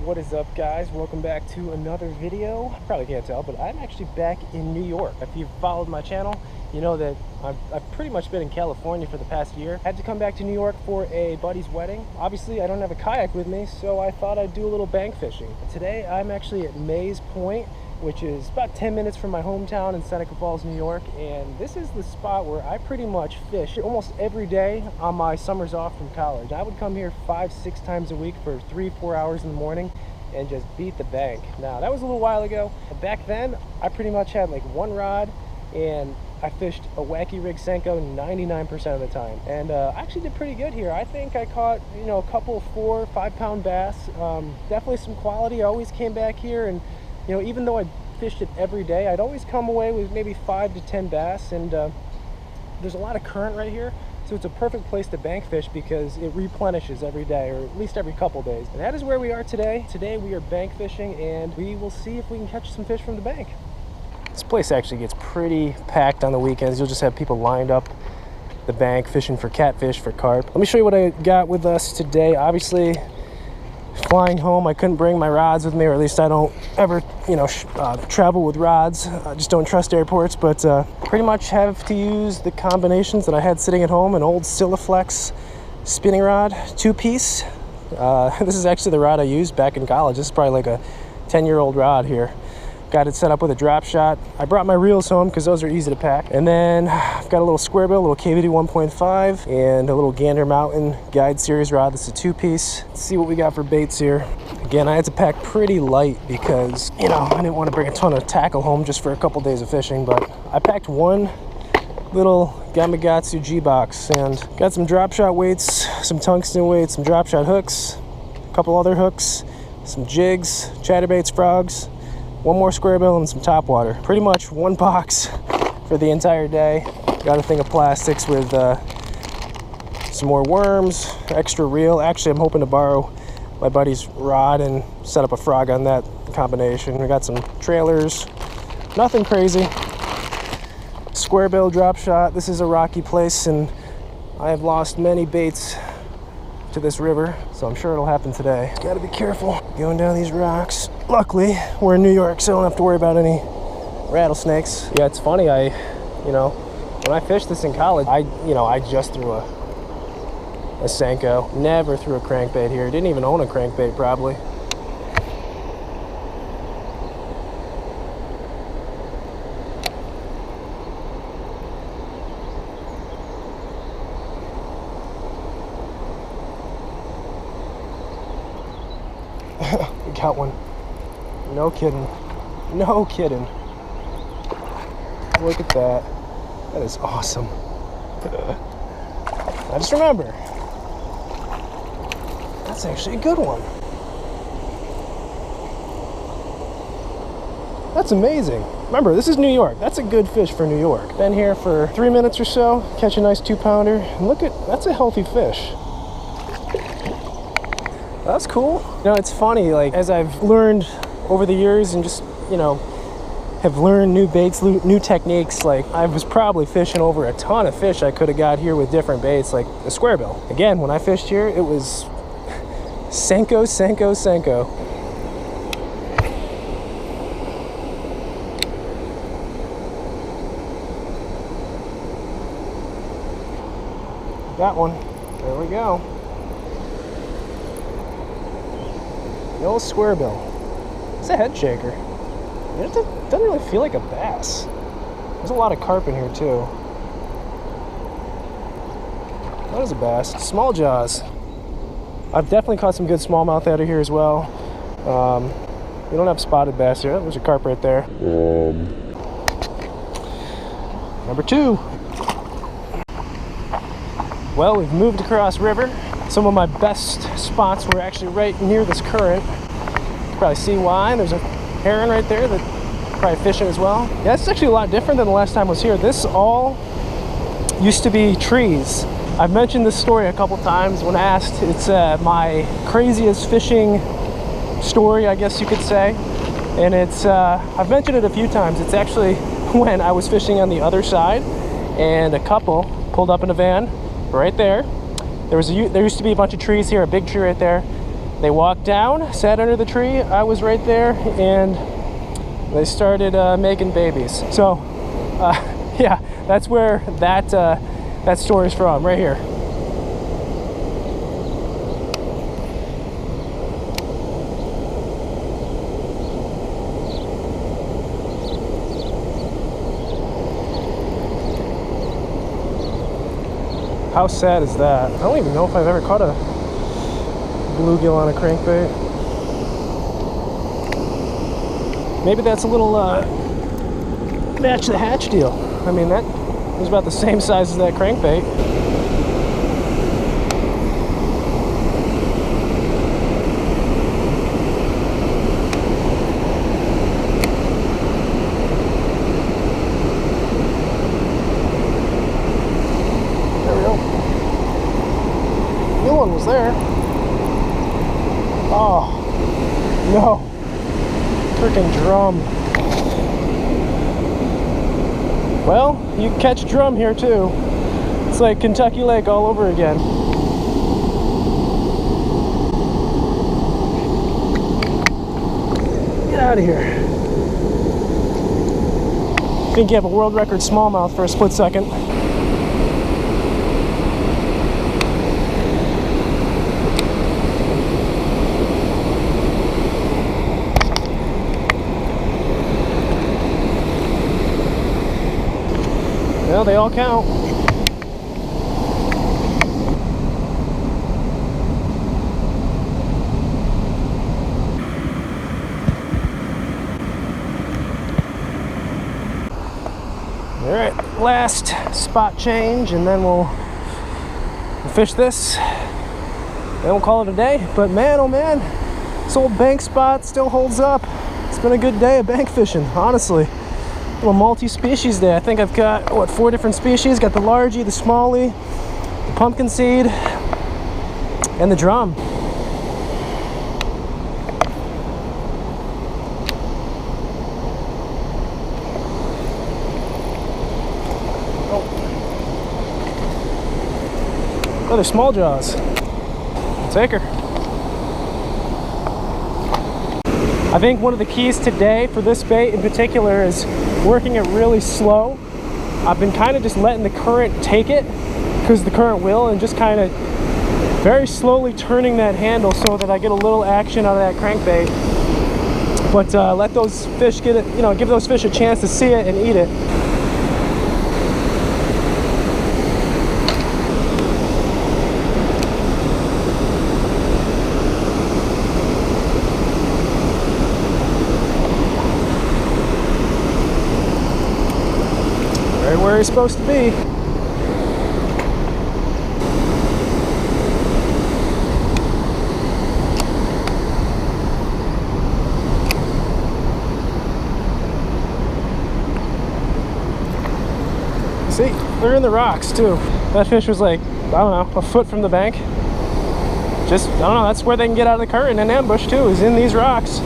What is up, guys? Welcome back to another video. Probably can't tell, but I'm actually back in New York. If you've followed my channel, you know that I've pretty much been in California for the past year. Had to come back to New York for a buddy's wedding. Obviously, I don't have a kayak with me, so I thought I'd do a little bank fishing. Today, I'm actually at Mays Point, which is about 10 minutes from my hometown in Seneca Falls, New York. And this is the spot where I pretty much fish almost every day on my summers off from college. I would come here 5-6 times a week for 3-4 hours in the morning and just beat the bank. Now, that was a little while ago. Back then, I pretty much had like one rod and I fished a wacky rig Senko 99% of the time. And I actually did pretty good here. I think I caught, a couple 4 or 5 pound bass. Definitely some quality. I always came back here and even though I fished it every day, I'd always come away with maybe 5 to 10 bass, and there's a lot of current right here, so it's a perfect place to bank fish because it replenishes every day, or at least every couple days. And that is where we are today. Today we are bank fishing, and we will see if we can catch some fish from the bank. This place actually gets pretty packed on the weekends. You'll just have people lined up the bank fishing for catfish, for carp. Let me show you what I got with us today. Obviously, flying home, I couldn't bring my rods with me, or at least I don't ever, travel with rods. I just don't trust airports, but pretty much have to use the combinations that I had sitting at home. An old Silaflex spinning rod, 2-piece. This is actually the rod I used back in college. This is probably like a 10-year-old rod here. Got it set up with a drop shot. I brought my reels home because those are easy to pack. And then I've got a little square bill, a little KVD 1.5, and a little Gander Mountain Guide Series rod. This is a 2-piece. Let's see what we got for baits here. Again, I had to pack pretty light because, I didn't want to bring a ton of tackle home just for a couple days of fishing, but I packed one little Gamakatsu G-box and got some drop shot weights, some tungsten weights, some drop shot hooks, a couple other hooks, some jigs, chatterbaits, frogs, one more square bill, and some top water. Pretty much one box for the entire day. Got a thing of plastics with some more worms, extra reel. Actually, I'm hoping to borrow my buddy's rod and set up a frog on that combination. We got some trailers, nothing crazy. Square bill drop shot. This is a rocky place and I have lost many baits to this river, so I'm sure it'll happen today. Gotta be careful going down these rocks. Luckily, we're in New York, so I don't have to worry about any rattlesnakes. Yeah, it's funny, when I fished this in college, I just threw a Senko. Never threw a crankbait here. Didn't even own a crankbait, probably. We got one. No kidding. No kidding. Look at that. That is awesome. Now just remember, that's actually a good one. That's amazing. Remember, this is New York. That's a good fish for New York. Been here for 3 minutes or so, catch a nice 2-pounder. And look that's a healthy fish. That's cool. It's funny, as I've learned over the years and just, have learned new baits, new techniques, I was probably fishing over a ton of fish I could have got here with different baits, like the square bill. Again, when I fished here, it was Senko, Senko, Senko. Got one. There we go. The old square bill. It's a head shaker. It doesn't really feel like a bass. There's a lot of carp in here too. That is a bass. Small jaws. I've definitely caught some good smallmouth out of here as well. We don't have spotted bass here. There's a carp right there. Number 2. Well, we've moved across river. Some of my best spots were actually right near this current. You can probably see why. There's a heron right there that probably fishing as well. Yeah, it's actually a lot different than the last time I was here. This all used to be trees. I've mentioned this story a couple times when asked. It's my craziest fishing story, I guess you could say. And it's, I've mentioned it a few times. It's actually when I was fishing on the other side and a couple pulled up in a van right there. There used to be a bunch of trees here, a big tree right there. They walked down, sat under the tree. I was right there, and they started making babies. So, yeah, that's where that story's from, right here. How sad is that? I don't even know if I've ever caught a bluegill on a crankbait. Maybe that's a little match the hatch deal. I mean, that was about the same size as that crankbait. Was there. Oh no, freaking drum. Well, you can catch drum here too. It's like Kentucky Lake all over again. Get out of here. I think you have a world record smallmouth for a split second. Well, they all count. All right, last spot change, and then we'll fish this. Then we'll call it a day. But man, oh man, this old bank spot still holds up. It's been a good day of bank fishing, honestly. Little multi-species day. I think I've got, what, 4 different species. Got the largie, the smallie, the pumpkin seed, and the drum. Oh, they're small jaws. I'll take her. I think one of the keys today for this bait in particular is working it really slow. I've been kind of just letting the current take it, because the current will, and just kind of very slowly turning that handle so that I get a little action out of that crankbait. But let those fish get it, you know, give those fish a chance to see it and eat it. Where he's supposed to be. See, they're in the rocks too. That fish was like, I don't know, a foot from the bank. Just, I don't know, that's where they can get out of the current and ambush too, is in these rocks.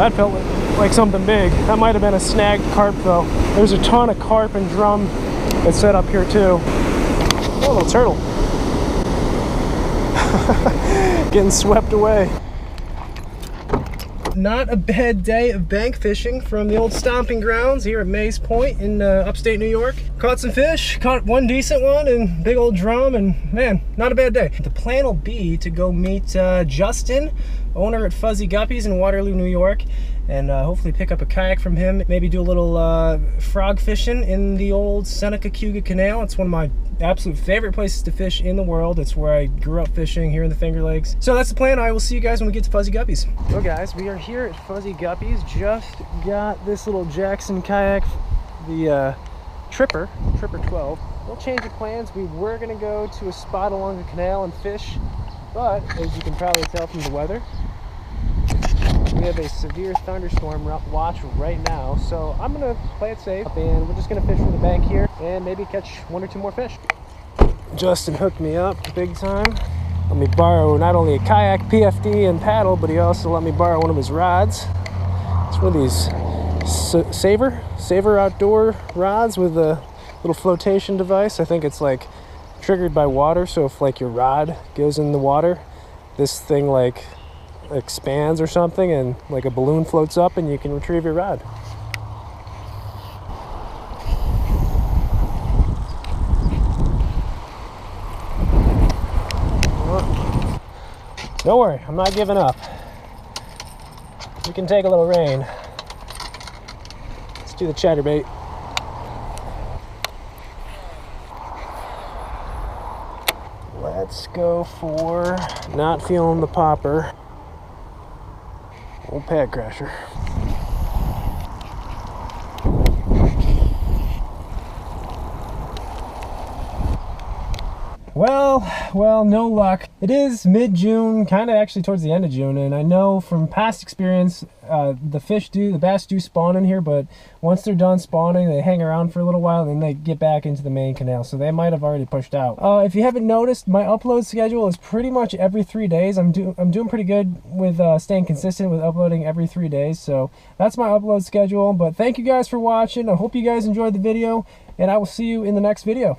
That felt like something big. That might have been a snagged carp though. There's a ton of carp and drum that's set up here too. Oh, a little turtle. Getting swept away. Not a bad day of bank fishing from the old stomping grounds here at Mays Point in upstate New York. Caught some fish, caught one decent one and big old drum, and man, not a bad day. The plan will be to go meet Justin, owner at Fuzzy Guppies in Waterloo, New York, and hopefully pick up a kayak from him. Maybe do a little frog fishing in the old Seneca Canal. It's one of my absolute favorite places to fish in the world. It's where I grew up fishing here in the Finger Lakes. So that's the plan. I will see you guys when we get to Fuzzy Guppies. So guys, we are here at Fuzzy Guppies. Just got this little Jackson kayak, the Tripper 12. We'll change of plans. We were gonna go to a spot along the canal and fish, but as you can probably tell from the weather, we have a severe thunderstorm watch right now, so I'm gonna play it safe, and we're just gonna fish from the bank here and maybe catch 1 or 2 more fish. Justin hooked me up big time. Let me borrow not only a kayak, PFD, and paddle, but he also let me borrow one of his rods. It's one of these Saver outdoor rods with a little flotation device. I think it's like triggered by water, so if like your rod goes in the water, this thing like expands or something and like a balloon floats up and you can retrieve your rod. Don't worry, I'm not giving up. We can take a little rain. Let's do the chatterbait. Let's go for not feeling the popper. Old pad crasher. Well, no luck. It is mid-June, kind of actually towards the end of June, and I know from past experience, the bass do spawn in here, but once they're done spawning, they hang around for a little while, then they get back into the main canal, so they might have already pushed out. If you haven't noticed, my upload schedule is pretty much every 3 days. I'm doing pretty good with staying consistent with uploading every 3 days, so that's my upload schedule. But thank you guys for watching. I hope you guys enjoyed the video, and I will see you in the next video.